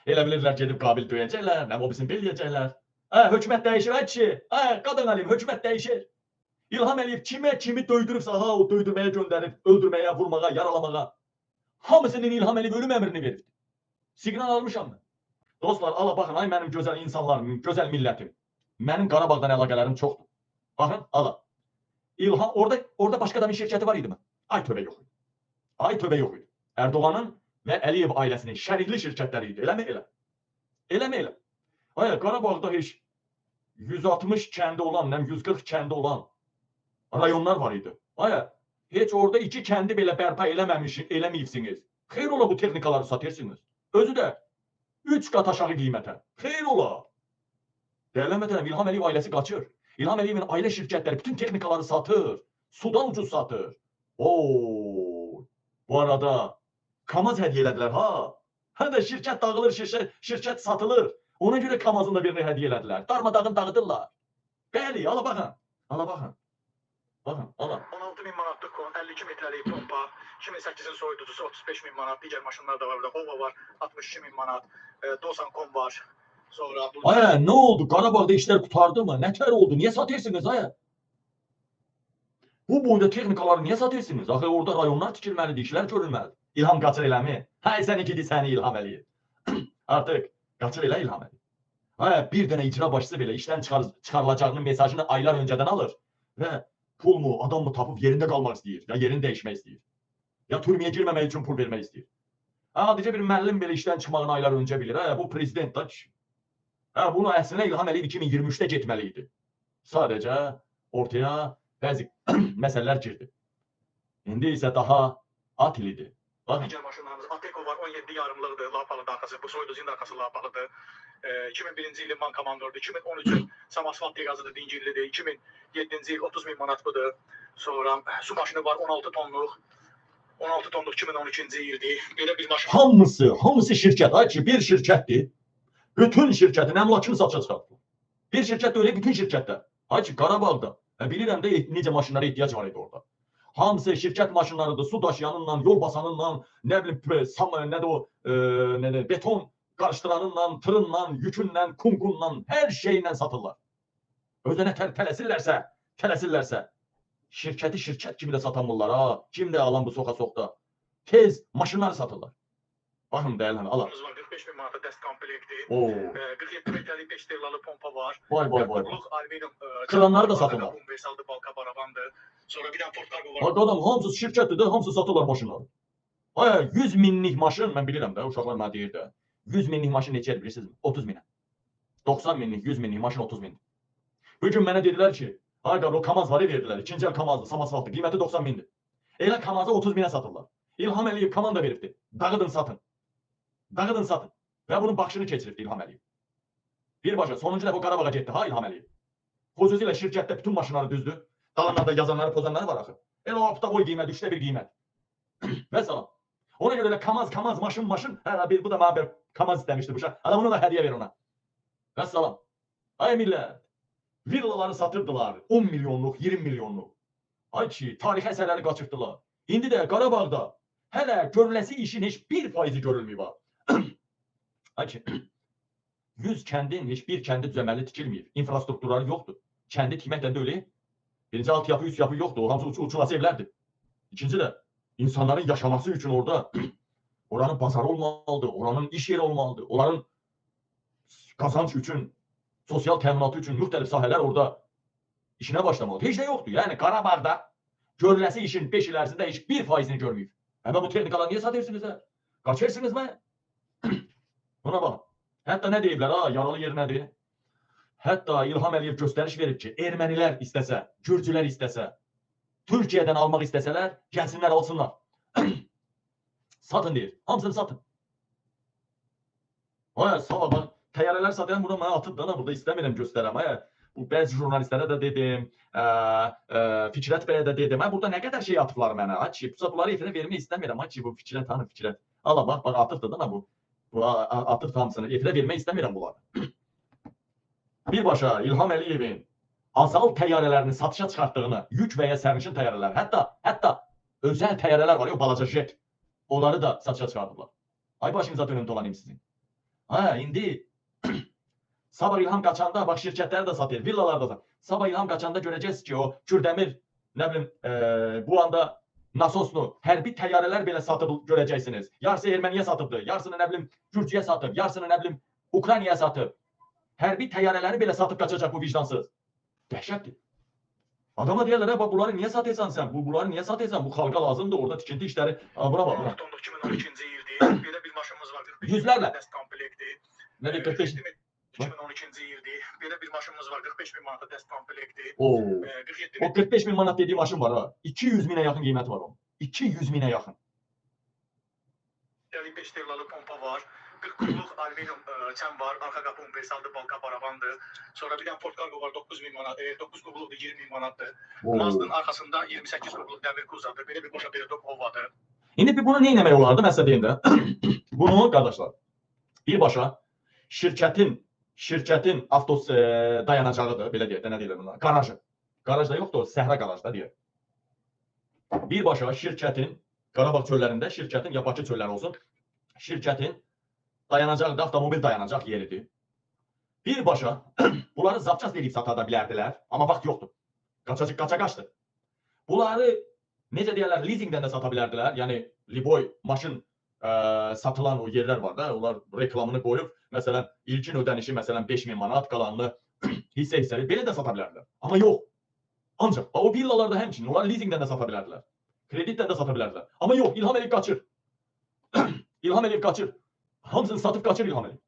Elə bilirlər gedib qabil döyəcəklər, nə mobisin beləyəcəklər. Hökumət dəyişir, kişi. Qadın Əliyev, hökumət dəyişir. İlham Əliyev kimi döydürübsə, o döydürməyə göndərib, öldürməyə, vurmağa, yaralamağa. Hamısının İlham Əliyev ölüm əmrini verir. Siqnal almışam mən. Dostlar, ala baxın, ay mənim gözəl insanlarım, gözəl millətim. Mənim Qarabağdan əlaqələrim çoxdur. Baxın, ala. İlham, orada başqa adamın şirkəti var idi mi? Ay tövbə yox idi. Ay tövbə yox idi. Erdoğanın və Əliyev ailəsinin şərikli şirkətləri idi. Eləmi elə? Eləmi elə? Ay, Qarabağda heç 160 kəndi olan, 140 kəndi olan rayonlar var idi. Ay, heç orada 2 kəndi belə bərpa eləməyibsiniz. Xeyr ola bu texnikaları satırsınız. Özü də 3 qat aşağı qiymətə. Xeyr ola. Dəyərlənmədənəm, İlham Əliyev ailəsi qaçır. İlham Əliyevin ailə şirkətləri bütün texnikaları satır. Sudan ucuz satır. Oo, bu arada KAMAZ hədiyyə elədilər ha. Həm də şirkət dağılır, şirkət satılır. Ona görə KAMAZın da birini hədiyyə elədilər. Darmadağın dağıdırlar. Bəli, ala baxın. Ala baxın. Baxın, ala. 16.000 manatlıq kon, 52 metrəlik pompa, 2008-in soyuducusu 35.000 manat, digər maşınlar da var burada. Hova var, 62.000 manat, Dosan kom var. Sonra bu... Ay, nə oldu? Qarabağda işlər qutardı mı? Nətər oldu? Niyə satırsınız ay? Bu boyda texnikaları niyə satırsınız? Axı orada rayonlar tikilməlidir, işlər görülməlidir. İlham qaçır eləmi? Hay səni gidi səni İlham Əliyev. Artıq qaçır elə İlham Əliyev. Ay, bir dənə icra başçısı belə işdən çıxarılacağının mesajını aylar öncədən alır və pul mu, adam mı tapıb yerində qalmaq istəyir, ya yerini dəyişmək istəyir. Ya türməyə girməmək üçün pul vermək istəyir. Sadəcə bir müəllim belə işdən çıxmağını aylar öncə bilir. Bu prezident da ki. Bunu əslində İlham Əliyev 2023-də getməli idi. Sadəcə ortaya bəzi məsələlər girdi. İndi isə daha at ilidir. Digər maşınlarımız Ateko var, 17 yarımlıqdır, lapalıdır arxası, bu soyuducunun arxası lapalıdır. 2001-ci ilin man komandordur, 2013-ün Samasvat Degazıdır, Dingillidir, 2007-ci il 30.000 manat budur. Sonra su maşını var, 16 tonluq. 16 tonluq 2012-ci ildir. Belə bir maşın. Hamısı şirkət. Ay ki, bir şirkətdir. Bütün şirkətin əmlakını satışa çıxartdılar. Bir şirkət də öyle, bütün şirkətlər. Ay ki, Qarabağda. Bilirəm də necə maşınlara ehtiyac var idi orada. Hamısı şirkət maşınlarıdır, su daşıyanınla, yol basanınla, nə bilim, beton qarışdıranınla, tırınla, yükünlə, kumkunla, hər şeylə satırlar. Özünə tələsirlərsə, şirkəti şirkət kimi də satanmırlar, ha. Kim də alan bu soxa-soxda. Tez maşınları satırlar. Baxın, dəyərlənmə, alaq. 45.000 manata dəst komplekti. 47 metrəlik 5 sterlalı pompa var. Vay. Kranları da satırlar. Universaldır, balka barabandır. Sonra bir dənə Ford Cargo var. Adam, hamısı şirkətdir də, hamısı satırlar maşınları. Ay, 100 minlik maşın, mən bilirəm də, uşaqlar mənə deyir də. 100 minlik maşın neçədir bilirsiniz? 30 minə. 90 minlik, 100 minlik maşın 30 mindir. Bugün mənə dedilər ki, ay o KAMAZ var verdilər, ikinci el KAMAZdır, Samasvatdır, qiyməti 90 mindir. Elə KAMAZı 30 minə satırlar. İlham Əliyev komanda veribdir. Dağıdın satın. Dağıdın satın. Və bunun baxışını keçiribdi İlham Əliyev. Birbaşa, sonuncu dəfə Qarabağa getdi, ha İlham Əliyev. Xüsusilə şirkətdə bütün maşınları düzdü. Dalanlarda yazanları, pozanları var axı. Elə o hafta boy qiymət, 3də 1 qiymət. Və salam. Ona görə elə KAMAZ, maşın. Hə, bu da mənə bir KAMAZ istəmişdi bu şah. Adam ona da hədiyyə ver ona. Və salam. Ay millət. Villaları satırdılar. 10 milyonluq, 20 milyonluq. Ay ki, tarixi əsərləri qaçırtdılar. İndi də Qarabağda hələ görüləsi işin heç 1% görülməyib. Ay ki, 100 kəndin heç bir kəndi düzəməli tikilməyib. İnfrastrukturları yoxdur. Kəndi tikməklə də öyle. Birinci altyapı, üst yapı yoxdur. O hamısı uçulası evlərdir. İkinci də insanların yaşaması üçün orada oranın bazarı olmalıdır, oranın iş yeri olmalıdır. Onların qazanç üçün, sosial təminatı üçün müxtəlif sahələr orada işinə başlamalıdır. Heç də yoxdur. Yəni Qarabağda görüləsi işin 5 il ərzində heç 1%-ni görməyib. Həmən bu texnikaları niyə satırsınız hə? Qaçırsınız mı? Buna bax. Hətta nə deyiblər ha? Yaralı yer nədir? Hətta İlham Əliyev göstəriş verib ki, ermənilər istəsə, gürcülər istəsə, Türkiyədən almaq istəsələr, gəlsinlər alsınlar. Satın deyir. Hamısını satın. Ay, sağ ol. Təyyarələr satayan burada mənə atıbdır. Burada istəmirəm göstərəm. Bu bəzi jurnalistlərə də dedim, Fikrət bəyə də dedim. Burada nə qədər şey atıblar mənə. Bunları efirə vermək istəmirəm. Bu Fikrət, hanı Fikrət? Allah bax, atıbdır da bu. Atıb hamısını. Efirə vermək istəmirəm bunları. Birbaşa İlham Əliyevin azal təyyarələrini satışa çıxartdığını, yük və ya sərnişin təyyarələr, hətta özəl təyyarələr var, balaca jet. Onları da satışa çıxardıblar. Ay başınıza dönüm dolanayım sizin. Ha, indi Sabah İlham Qaçanda bax şirkətləri də satır, villalar da satır. Sabah İlham Qaçanda görəcəksiniz ki, o Kürdəmir nə bilim bu anda nasoslu hərbi təyyarələr belə satıb görəcəksiniz. Yarısı Erməniyə satıbdı, yarısını nə bilim Gürcüyə satıb, yarısını nə bilim Ukraynaya satıb. Hərbi təyyarələri belə satıb qaçacaq bu vicdansız. Dəhşətdir. Adama deyirlər, bax bunları niyə satırsan sən? Bunları niyə satırsan? Bu xalqa lazımdır, orada tikinti işləri. Buna bax. 2012-ci ildir. Belə bir maşınımız var. Yüzlərlə. Dəst komplekti. Nə deyir 45? 2012-ci ildir. Belə bir maşınımız var. 45 min manata dəst komplekti. Oo. 47 O 45 bin manat dediği maşın var ha. 200 minə yaxın qiyməti var onun. 200 minə yaxın. 55 sterlalı pompa var. 40 kubluq alüminium çən var. Arxa qapı universaldır, balqa paravandır. Sonra bir dənə Ford Cargo var 9 min manat. 9 kubluqdur 20 min manatdır. Mazdın arxasında 28 kubluq dəmir kuzadır. Belə bir qoşa bir ovadır. İndi bir bunu nə etmək olardı? Mən sizə deyim də. Bunu qardaşlar birbaşa şirkətin avtos dayanacağıdır. Belə deyək də, nə deyirlər buna? Garajı. Garajda yoxdur, səhra garajda deyək. Birbaşa şirkətin Qarabağ çöllərində şirkətin ya Bakı çölləri olsun. Şirkətin dayanacaqdır, avtomobil dayanacaq yeridir. Birbaşa bunları zapças edib sata da bilərdilər, amma vaxt yoxdur. Qaça-qaçdır. Bunları necə deyirlər, leasingdən də sata bilərdilər. Yəni Liboy maşın satılan o yerlər var da, onlar reklamını qoyub, məsələn, ilkin ödənişi məsələn 5000 manat, qalanını hissə-hissəli belə də sata bilərdilər. Amma yox. Ancaq o villalarda həmçinin onlar leasingdən də sata bilərdilər. Kreditdən də sata bilərdilər. Amma yox, İlham Əliyev qaçır. İlham Əliyev qaçır. Hamısını satıb qaçır İlham Əliyev.